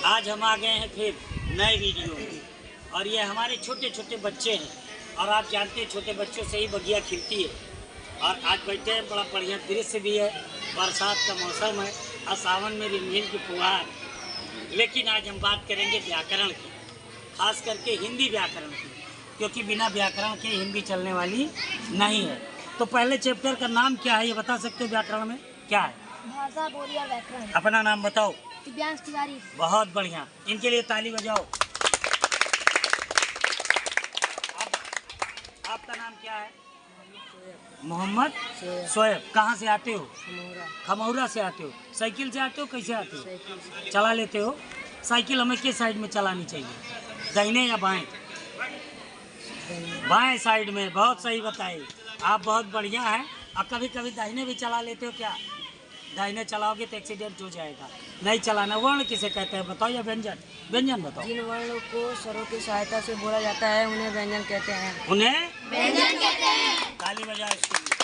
आज हम आ गए हैं फिर नए वीडियो में, और ये हमारे छोटे छोटे बच्चे हैं। और आप जानते हैं छोटे बच्चों से ही बगिया खिलती है। और आज बैठे हैं, बड़ा बढ़िया दृश्य भी है, बरसात का मौसम है और सावन में रिमझिम की फुहार। लेकिन आज हम बात करेंगे व्याकरण की, खास करके हिंदी व्याकरण की, क्योंकि बिना व्याकरण के हिंदी चलने वाली नहीं है। तो पहले चैप्टर का नाम क्या है, ये बता सकते हो? व्याकरण में क्या है? भाषा, बोली और व्याकरण। अपना नाम बताओ। दिव्यांश तिवारी। बहुत बढ़िया, इनके लिए ताली बजाओ। आपका नाम क्या है? मोहम्मद शोएब। कहाँ से आते हो? खमौरा से आते हो। साइकिल से आते हो, कैसे आते हो? चला लेते हो? साइकिल हमें किस साइड में चलानी चाहिए, दाहिने या बाएं? बाएं साइड में। बहुत सही बताए आप, बहुत बढ़िया है। और कभी कभी दाहिने भी चला लेते हो क्या? दाहिने चलाओगे तो एक्सीडेंट हो जाएगा, नहीं चलाना। वर्ण किसे कहते हैं बताओ, या व्यंजन? व्यंजन बताओ। जिन वर्णों को स्वरों की सहायता से बोला जाता है उन्हें व्यंजन कहते हैं। उन्हें व्यंजन कहते हैं। ताली बजाओ इसके लिए।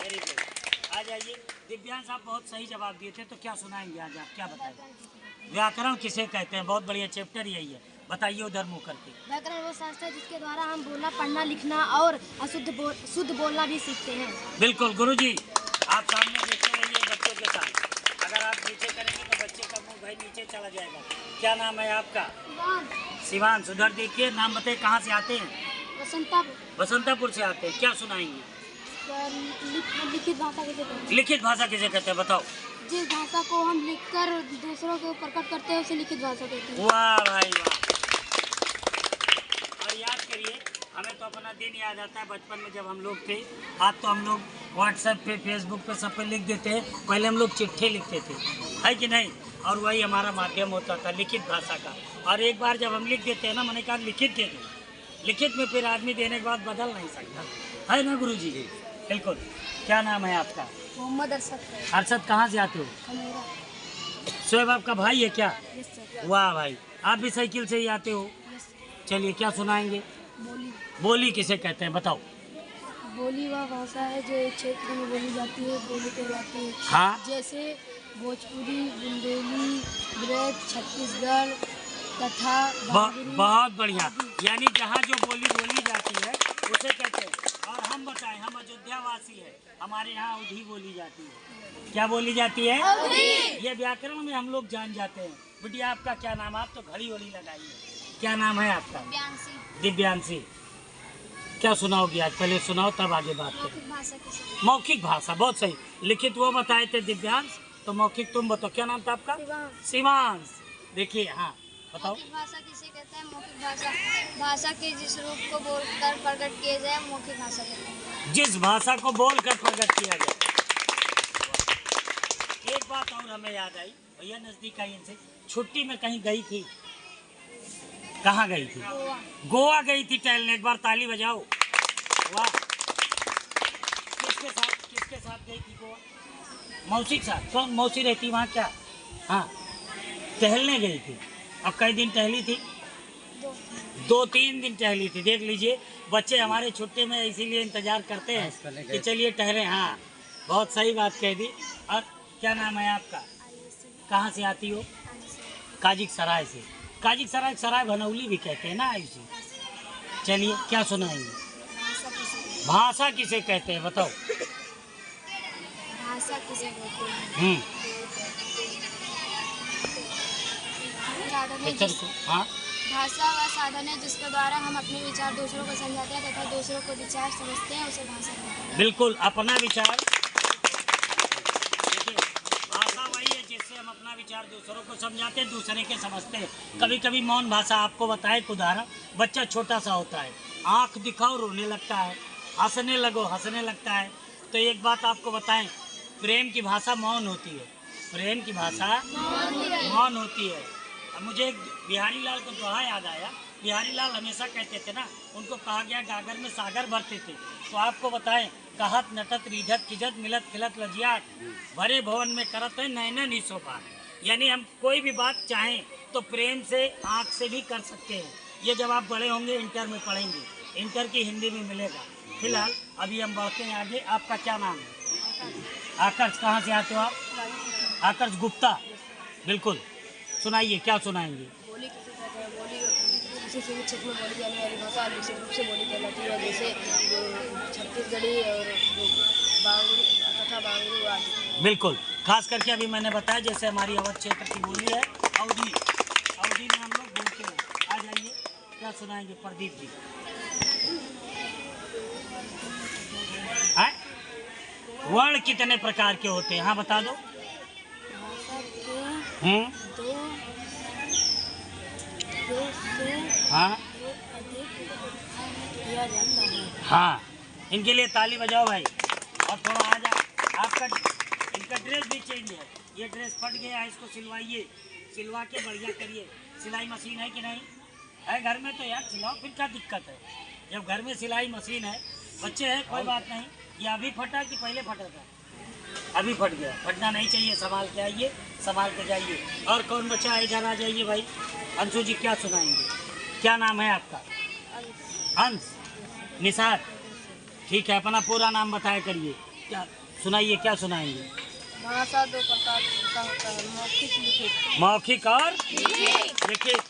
Very good. आ जाइए, दिव्यांश आप बहुत सही जवाब दिए थे, तो क्या सुनाएंगे आज आप? क्या बताएंगे? व्याकरण किसे कहते हैं? बहुत बढ़िया चैप्टर यही है, बताइए उधर मुँह करके। व्याकरण वो शास्त्र है जिसके द्वारा हम बोलना, पढ़ना, लिखना और शुद्ध बोलना भी सीखते हैं। बिल्कुल गुरुजी, आप सामने देखते रहिए बच्चों के साथ। अगर आप नीचे करेंगे तो बच्चे का मुंह भाई नीचे चला जाएगा। क्या नाम है आपका? शिवांश। उधर देखिए, नाम बताइए, कहाँ से आते हैं? बसंतापुर से आते हैं। क्या सुनाएंगे? लिखित भाषा किसे कहते हैं? लिखित भाषा किसे कहते हैं बताओ? जिस भाषा को हम लिखकर दूसरों को प्रकट करते हैं उसे लिखित भाषा कहते हैं। वाह भाई वाह। और याद करिए, हमें तो अपना दिन याद आता है बचपन में जब हम लोग थे। आज तो हम लोग व्हाट्सएप पे, फेसबुक पे, सब पे लिख देते हैं। पहले हम लोग चिट्ठी लिखते थे, है कि नहीं? और वही हमारा माध्यम होता था लिखित भाषा का। और एक बार जब हम लिख देते हैं ना, मैंने कहा लिखित दे दो, लिखित में फिर आदमी देने के बाद बदल नहीं सकता, है ना गुरुजी? बिल्कुल। क्या नाम है आपका? मोहम्मद अरशद। अरशद। कहाँ से आते हो? खमौरा। शोएब आपका भाई है क्या? Yes sir. वाह भाई, आप भी साइकिल से ही आते हो? Yes sir. चलिए, क्या सुनाएंगे? बोली। बोली किसे कहते हैं बताओ? बोली वह भाषा है जो एक क्षेत्र में बोली जाती है, बोली कहलाती है। हाँ। जैसे भोजपुरी, बुंदेली, ब्रज, छत्तीसगढ़ तथा बहुत बढ़िया। यानी जहाँ जो बोली बोली जाती है उसे कहते हैं। और हम बताएं, हम अयोध्या वासी है, हमारे यहाँ अवधी बोली जाती है। क्या बोली जाती है? ये व्याकरण में हम लोग जान जाते हैं। बिटिया आपका क्या नाम? आप तो घड़ी वड़ी लगाई है। क्या नाम है आपका? दिव्यांशी। क्या सुनाओगी आज? पहले सुनाओ तब आगे बात करें। मौखिक भाषा, बहुत सही। लिखित वो बताए थे दिव्यांश, तो मौखिक तुम बताओ। क्या नाम था आपका? शिवांश। देखिए, हाँ बताओ। मौखिक भाषा किसे कहते हैं? मौखिक भाषा भाषा के जिस रूप को बोलकर प्रकट किया जाए मौखिक भाषा कहते हैं। जिस भाषा को बोलकर प्रकट किया जाए। एक बात और हमें याद आई, भैया नजदीक आई इनसे। छुट्टी में कहीं गई थी? कहाँ गई थी? गोवा गई थी टहलने। एक बार ताली बजाओ। वाह। किसके साथ गई थी गोवा? मौसी के साथ। कौन मौसी रहती वहाँ क्या? हाँ, टहलने गई थी। अब कई दिन टहली थी? 2-3 दिन टहली थी। देख लीजिए, बच्चे हमारे छुट्टी में इसीलिए इंतजार करते हैं कि चलिए टहले। हाँ, बहुत सही बात कह दी। और क्या नाम है आपका? कहाँ से आती हो? काजिक सराय से। काजिक सराय, सराय भनौली भी कहते हैं ना आयुषी। चलिए, क्या सुनाएंगे? भाषा किसे कहते हैं बताओ? भाषा किसे कहते हैं? हाँ, भाषा वह साधन है जिसके द्वारा हम अपने विचार दूसरों को समझाते हैं तथा दूसरों को विचार समझते हैं, उसे भाषा कहते हैं। बिल्कुल, अपना विचार। देखिए, भाषा वही है जिससे हम अपना विचार दूसरों को समझाते हैं, दूसरे के समझते हैं। कभी कभी मौन भाषा। आपको बताए एक उदाहरण। बच्चा छोटा सा होता है, आँख दिखाओ रोने लगता है, हंसने लगो हंसने लगता है। तो एक बात आपको बताएं, प्रेम की भाषा मौन होती है। प्रेम की भाषा मौन होती है। अब मुझे एक बिहारी लाल का दोहा याद आया। बिहारी लाल हमेशा कहते थे ना, उनको कहा गया गागर में सागर भरते थे। तो आपको बताएं, कहत नटत रीझत खिजत मिलत खिलत लजियात, भरे भवन में करत है नैना निशोभा। यानी हम कोई भी बात चाहें तो प्रेम से, आँख से भी कर सकते हैं। ये जब आप बड़े होंगे, इंटर में पढ़ेंगे, इंटर की हिंदी में मिलेगा। फिलहाल अभी हम बढ़ते हैं आगे। आपका क्या नाम है? आकर्ष। कहाँ से आते हो आप? आकर्ष गुप्ता। बिल्कुल। सुनाइए, क्या सुनाएंगे? बोली किसे कहते हैं? बोली किसी से भी क्षेत्र में बोली जाने वाली भाषा लिखित रूप से बोली कहलाती है, जैसे छत्तीसगढ़ी और बांग्रू तथा बांग्रू आदि। बिल्कुल, खास करके अभी मैंने बताया जैसे हमारी अवध क्षेत्र की बोली है अवधी, अवधी में हम लोग बोलते हैं। आ जाइए, क्या सुनाएंगे प्रदीप जी? वर्ण कितने प्रकार के होते हैं? हाँ बता दो। भाषा के दो से हाँ अधिक किया जाता है। हाँ, इनके लिए ताली बजाओ भाई। और थोड़ा आ जाओ, आपका इनका ड्रेस भी चेंज है, ये ड्रेस फट गया है, इसको सिलवाइए, सिलवा के बढ़िया करिए। सिलाई मशीन है कि नहीं है घर में? तो यार सिलाओ, फिर क्या दिक्कत है? जब घर में सिलाई मशीन है, बच्चे हैं कोई बात नहीं। ये अभी फटा कि पहले फटा था? अभी फट गया, फटना नहीं चाहिए। संभाल के आइए, संभाल के जाइए। और कौन बच्चा है? इधर आ जाइए भाई। अंशु जी क्या सुनाएंगे? क्या नाम है आपका? अंश निसार, ठीक है, अपना पूरा नाम बताया करिए। क्या सुनाइए, क्या सुनाएंगे? भाषा दो प्रकार का होता है, मौखिक लिखित। मौखिक और लिखित।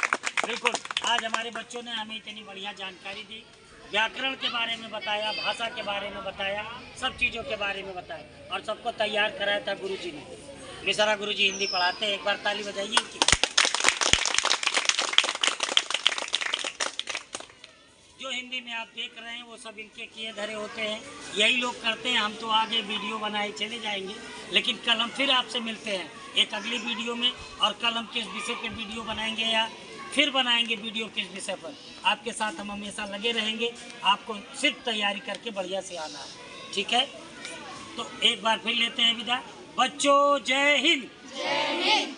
बिल्कुल, आज हमारे बच्चों ने हमें इतनी बढ़िया जानकारी दी, व्याकरण के बारे में बताया, भाषा के बारे में बताया, सब चीज़ों के बारे में बताया, और सबको तैयार कराया था गुरुजी ने। मिश्रा गुरुजी हिंदी पढ़ाते हैं, एक बार ताली बजाइए इनकी। जो हिंदी में आप देख रहे हैं वो सब इनके किए धरे होते हैं, यही लोग करते हैं। हम तो आगे वीडियो बनाए चले जाएंगे, लेकिन कल हम फिर आपसे मिलते हैं एक अगली वीडियो में। और कल हम किस विषय पे वीडियो बनाएंगे या फिर बनाएंगे वीडियो किस विषय पर, आपके साथ हम हमेशा लगे रहेंगे। आपको सिर्फ तैयारी करके बढ़िया से आना है, ठीक है? तो एक बार फिर लेते हैं विदा। बच्चों जय हिंद। जय हिंद।